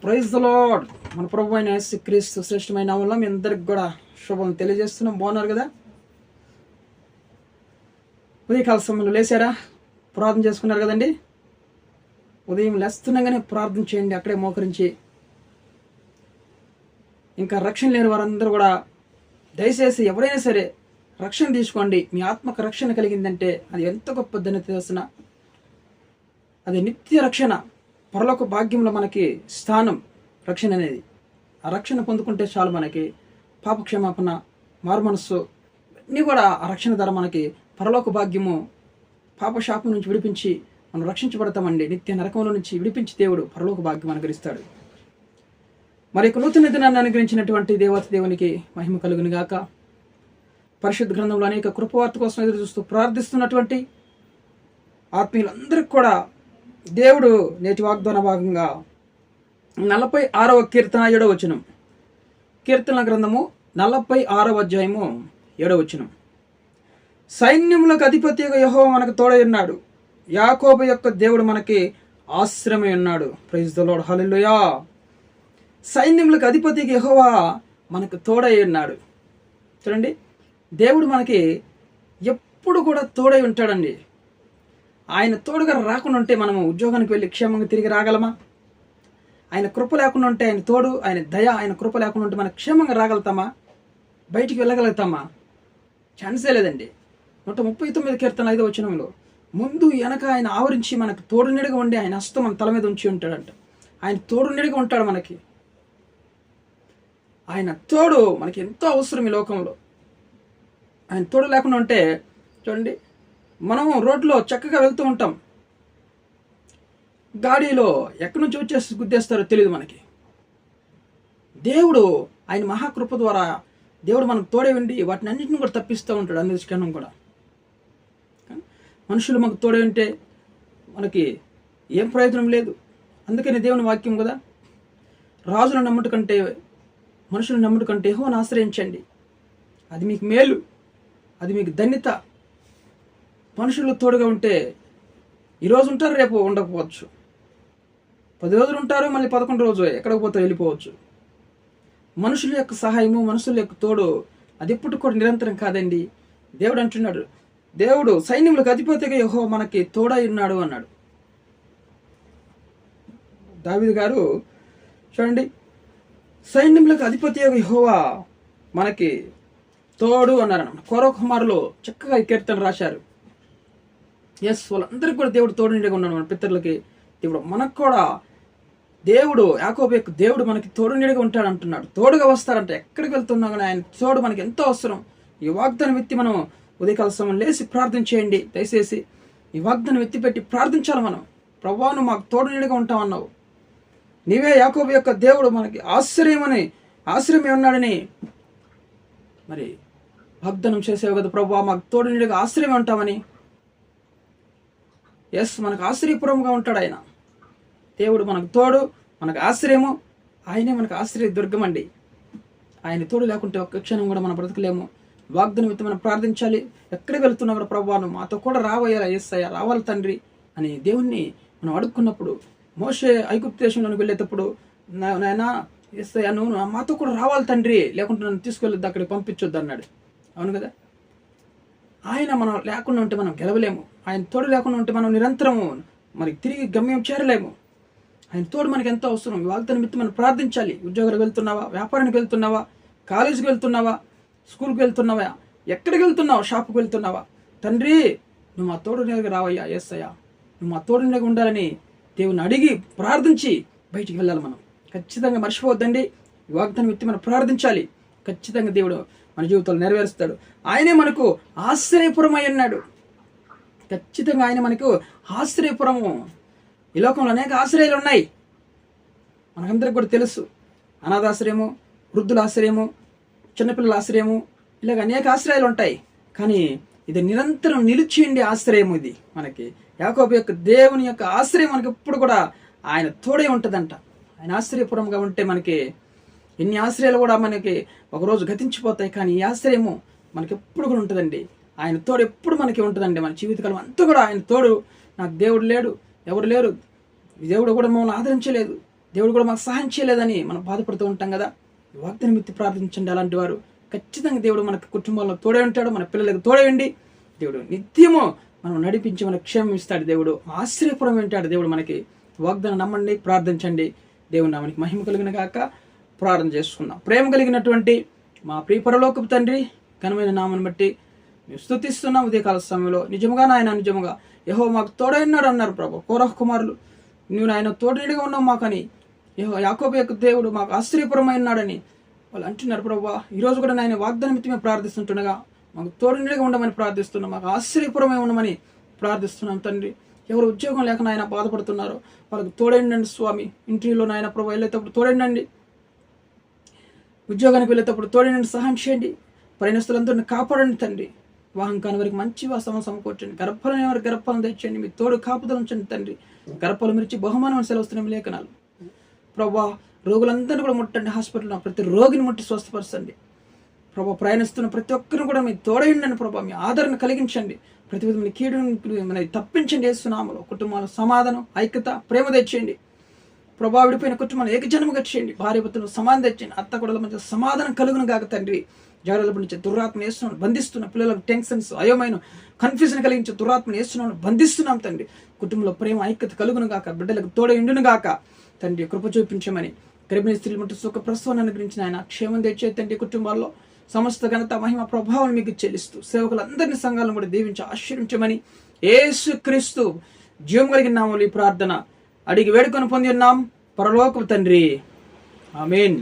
Praise the lord. మన ప్రభు అయిన యేసుక్రీస్తు శ్రేష్టమైన నామములో మీ అందరికి కూడా శుభం తెలియజేస్తున్నాం. బాగున్నారు కదా? ఉదయకాల సమయంలో లేచారా? ప్రార్థన చేసుకున్నారు కదండి? ఉదయం లేస్తున్నాగానే ప్రార్థన చేయండి, అక్కడే మోకరించి. ఇంకా రక్షణ లేని వారందరూ కూడా దయచేసి ఎవరైనా సరే రక్షణ తీసుకోండి. మీ ఆత్మకు రక్షణ కలిగిందంటే అది ఎంత గొప్పదని తెలుసిన, అది నిత్య రక్షణ, పరలోక భాగ్యంలో మనకి స్థానం రక్షణ అనేది. ఆ రక్షణ పొందుకుంటే చాలు, మనకి పాపక్షమాపణ, మారుమనస్సు అన్నీ కూడా ఆ రక్షణ ద్వారా మనకి పరలోక భాగ్యము, పాపశాపం నుంచి విడిపించి మనం రక్షించబడతామండి. నిత్య నరకంలో నుంచి విడిపించి దేవుడు పరలోక భాగ్యం అనుగ్రహిస్తాడు. మరి నూతన దినాన్ని అనుగ్రహించినటువంటి దేవత దేవునికి మహిమ కలుగును గాక. పరిశుద్ధ గ్రంథంలో అనేక కృపవార్త కోసం ఎదురు చూస్తూ ప్రార్థిస్తున్నటువంటి ఆత్మీయులందరికీ కూడా దేవుడు నేటి వాగ్దాన భాగంగా 46వ కీర్తన 7వ వచనం, కీర్తన గ్రంథము 46వ అధ్యాయము 7వ వచనం. సైన్యములకు అధిపతిగా యెహోవా మనకు తోడై ఉన్నాడు, యాకోబు యొక్క దేవుడు మనకి ఆశ్రమై ఉన్నాడు. ప్రైజ్ ద లార్డ్, హల్లెలూయా. సైన్యములకు అధిపతిగా యెహోవా మనకు తోడై ఉన్నాడు. చూడండి, దేవుడు మనకి ఎప్పుడు కూడా తోడై ఉంటాడండి. ఆయన తోడుగా రాకుండా ఉంటే మనము ఉద్యోగానికి వెళ్ళి క్షేమంగా తిరిగి రాగలమా? ఆయన కృప లేకుండా ఉంటే, ఆయన తోడు, ఆయన దయ, ఆయన కృప లేకుండా ఉంటే మనం క్షేమంగా రాగలుగుతామా? బయటికి వెళ్ళగలుగుతామా? ఛాన్సే లేదండి. 139 కీర్తన 5వ వచనంలో ముందు వెనక ఆయన ఆవరించి మనకు తోడు నీడగా ఉండి ఆయన హస్తం మన తల మీద ఉంచి ఉంటాడంట. ఆయన తోడు నీడగా ఉంటాడు మనకి. ఆయన తోడు మనకి ఎంతో అవసరం ఈ లోకంలో. ఆయన తోడు లేకుండా ఉంటే చూడండి, మనం రోడ్లో చక్కగా వెళ్తూ ఉంటాం, గాడిలో ఎక్కడి నుంచి వచ్చేసి గుద్దేస్తారో తెలియదు మనకి. దేవుడు ఆయన మహాకృప ద్వారా దేవుడు మనకు తోడే ఉండి వాటిని అన్నింటిని కూడా తప్పిస్తూ ఉంటాడు. అన్నిటికన్నా కూడా మనుషులు మనకు తోడే ఉంటే మనకి ఏం ప్రయోజనం లేదు. అందుకని దేవుని వాక్యం కదా, రాజులను నమ్ముట కంటే, మనుషులను నమ్ముట కంటే యెహోవాను ఆశ్రయించండి, అది మీకు మేలు, అది మీకు ధన్యత. మనుషులు తోడుగా ఉంటే ఈరోజు ఉంటారు, రేపు ఉండకపోవచ్చు. 10 రోజులు ఉంటారు, మళ్ళీ 11 రోజు ఎక్కడికి పోతే వెళ్ళిపోవచ్చు. మనుషుల యొక్క సహాయము, మనుషుల యొక్క తోడు అది ఎప్పుడు కూడా నిరంతరం కాదండి. దేవుడు అంటున్నాడు, దేవుడు సైన్యములకు అధిపతిగా యెహోవా మనకి తోడై ఉన్నాడు అన్నాడు. దావీదు గారు చూడండి, సైన్యములకు అధిపతిగా యెహోవా మనకి తోడు అన్నారన్న. కోరవ కుమారులు చక్కగా ఈ కీర్తన రాశారు. ఎస్, వాళ్ళందరికీ కూడా దేవుడు తోడు నీడగా ఉన్నాడు. మన పితరులకి దేవుడు, మనకు కూడా దేవుడు, యాకోబు యొక్క దేవుడు మనకి తోడు నీడగా ఉంటాడు అంటున్నాడు. తోడుగా వస్తాడంటే ఎక్కడికి వెళ్తున్నా కానీ ఆయన తోడు మనకి ఎంతో అవసరం. ఈ వాగ్దానం ఎత్తి మనం ఉదయకాల సమయం లేచి ప్రార్థన చేయండి. దయచేసి ఈ వాగ్దానం ఎత్తిపెట్టి ప్రార్థించాలి మనం. ప్రభువా, నువ్వు మాకు తోడు నీడగా ఉంటావన్నావు, నీవే యాకోబు యొక్క దేవుడు మనకి ఆశ్రయమే ఉన్నాడని మరి వాగ్దానం చేసావు కదా ప్రభువా, మాకు తోడు నీడగా ఆశ్రయం ఉంటామని. ఎస్, మనకు ఆశ్రయపురంగా ఉంటాడు ఆయన. దేవుడు మనకు తోడు, మనకు ఆశ్రయము, ఆయనే మనకు ఆశ్రయ దుర్గం అండి. ఆయన తోడు లేకుంటే ఒక్క క్షణం కూడా మనం బ్రతకలేము. వాగ్దానం ఎత్తి మనం ప్రార్థించాలి. ఎక్కడికి వెళ్తున్నా ప్రభువాను మాతో కూడా రావయ్యా, యేసయ్యా రావాలి తండ్రి అని దేవుణ్ణి మనం అడుక్కున్నప్పుడు, మోషే ఐగుప్తు దేశంలోకి వెళ్ళేటప్పుడు, నాయనా యేసయ్యా నువ్వు మాతో కూడా రావాలి తండ్రి, లేకుంటే నన్ను తీసుకెళ్ళొద్దు, అక్కడికి పంపించొద్దు అన్నాడు. అవును కదా? ఆయన మనం లేకుండా ఉంటే మనం గెలవలేము. ఆయన తోడు లేకుండా ఉంటే మనం నిరంతరము మరి తిరిగి గమ్యం చేరలేము. ఆయన తోడు మనకి ఎంతో అవసరం. వాగ్దానం ఎత్తి మనం ప్రార్థించాలి. ఉద్యోగాలకు వెళ్తున్నావా, వ్యాపారానికి వెళ్తున్నావా, కాలేజీకి వెళ్తున్నావా, స్కూల్కి వెళ్తున్నావా, ఎక్కడికి వెళ్తున్నావా, షాపుకి వెళ్తున్నావా, తండ్రి నువ్వు మా తోడు నీడగా రావయ్యా, యేసయ్యా నువ్వు మా తోడు నీడగా ఉండాలని దేవుని అడిగి ప్రార్థించి బయటికి వెళ్ళాలి. మనం ఖచ్చితంగా మర్చిపోవద్దండి. ఈ వాగ్దానం ఎత్తి మనం ప్రార్థించాలి. ఖచ్చితంగా దేవుడు మన జీవితాలు నెరవేరుస్తాడు. ఆయనే మనకు ఆశ్రయపురం అయి ఉన్నాడు. ఖచ్చితంగా ఆయన మనకు ఆశ్రయపురము. ఈ లోకంలో అనేక ఆశ్రయాలు ఉన్నాయి, మనకందరికి కూడా తెలుసు. అనాథాశ్రయము, వృద్ధుల ఆశ్రయము, చిన్నపిల్లల ఆశ్రయము, ఇలాగ అనేక ఆశ్రయాలు ఉంటాయి. కానీ ఇది నిరంతరం నిలిచిండే ఆశ్రయం. ఇది మనకి యాకోబు యొక్క దేవుని యొక్క ఆశ్రయం మనకి ఎప్పుడు కూడా ఆయన తోడే ఉంటుందంట. ఆయన ఆశ్రయపురంగా ఉంటే మనకి ఎన్ని ఆశ్రయాలు కూడా మనకి ఒకరోజు గతించిపోతాయి, కానీ ఈ ఆశ్రయము మనకి ఎప్పుడు కూడా ఉంటుందండి. ఆయన తోడు ఎప్పుడు మనకి ఉంటుందండి. మన జీవితకాలం అంతా కూడా ఆయన తోడు. నాకు దేవుడు లేడు, ఎవరు లేరు, దేవుడు కూడా మమ్మల్ని ఆదరించలేదు, దేవుడు కూడా మాకు సహాయం చేయలేదని మనం బాధపడుతూ ఉంటాం కదా. వాగ్దానం ఎత్తి ప్రార్థించండి. అలాంటి వారు ఖచ్చితంగా దేవుడు మనకు కుటుంబంలో తోడే ఉంటాడు, మన పిల్లలకు తోడే ఉండి దేవుడు నిత్యము మనం నడిపించి మనకు క్షేమం ఇస్తాడు. దేవుడు ఆశ్రయపురం వింటాడు. దేవుడు మనకి వాగ్దానం నమ్మండి, ప్రార్థించండి. దేవుని నామానికి మహిమ కలిగిన గాక. ప్రార్థన చేసుకుందాం. ప్రేమ కలిగినటువంటి మా ప్రియ పరలోకపు తండ్రి, ఘనమైన నామని బట్టి మేము స్తుతిస్తున్నాం. ఉదయకాల సమయంలో నిజముగా నాయన, నిజముగా యెహోవా మాకు తోడై ఉన్నాడు అన్నారు ప్రభు. కోరహ కుమారులు నువ్వు నాయన తోడునిడిగా ఉన్నావు మాకని, యాకోబు యొక్క దేవుడు మాకు ఆశ్చర్యపురమై ఉన్నాడని వాళ్ళు అంటున్నారు ప్రభు. ఈరోజు కూడా నాయన వాగ్దానం ఎత్తి మేము ప్రార్థిస్తుంటుండగా మాకు తోడునిడిగా ఉండమని ప్రార్థిస్తున్నాం, మాకు ఆశ్చర్యపురమై ఉండమని ప్రార్థిస్తున్నాం తండ్రి. ఎవరు ఉద్యోగం లేక నాయన బాధపడుతున్నారో వాళ్ళకి తోడైండండి స్వామి. ఇంటర్వ్యూలో నాయన ప్రభు వెళ్ళేటప్పుడు తోడైండండి, ఉద్యోగానికి వెళ్ళేటప్పుడు తోడైండండి, సహాయం చేయండి. ప్రయాణస్తులందరినీ కాపాడండి తండ్రి. వివాహం కాని వారికి మంచి వాస్తవం సమకూర్చండి. గర్భాలను వారికి గర్భాలను తెచ్చండి. మీ తోడు కాపుదల ఉంచండి తండ్రి. గర్భాలు మిర్చి బహుమానం సెలవుస్తున్నాం లేఖనాలు ప్రభా. రోగులందరినీ కూడా ముట్టండి. హాస్పిటల్లో ప్రతి రోగిని ముట్టి స్వస్థపరచండి ప్రభా. ప్రయాణిస్తున్న ప్రతి ఒక్కరిని కూడా మీ తోడైండండి ప్రభా. మీ ఆదరణ కలిగించండి. ప్రతి విధమైన కీడుని మన తప్పించండి యేసునామములో. కుటుంబాల సమాధానం, ఐక్యత, ప్రేమ తెచ్చేయండి ప్రభా. విడిపోయిన కుటుంబాన్ని ఏకజన్మగా చేయండి. భార్య భర్తలు సమాధానం తెచ్చండి. అత్త కొడల మధ్య సమాధానం కలుగును గాక తండ్రి. జాగ్రత్తలు నుంచి దురాత్మను వేస్తున్నాను, బంధిస్తున్న పిల్లలకు టెన్షన్స్, అయోమైన కన్ఫ్యూజన్ కలిగించే దురాత్మను వేస్తున్నాను, బంధిస్తున్నాం తండ్రి. కుటుంబంలో ప్రేమ, ఐక్యత కలుగును గాక. బిడ్డలకు తోడ ఇండును గాక తండ్రి. కృప చూపించమని గర్భిణీ స్త్రీలు మటు సుఖ ప్రసవాన్ని గురించి ఆయన క్షేమం తెచ్చే తండ్రి. కుటుంబాల్లో సమస్త ఘనత, మహిమ, ప్రభావం మీకు చెల్లిస్తూ సేవకులందరినీ సంఘాలను కూడా దీవించి ఆశీర్వించమని యేసుక్రీస్తు జీవం కలిగిన నామములో ఈ ప్రార్థన అడిగి వేడుకొని పొంది ఉన్నాం పరలోకపు తండ్రి. ఆమేన్.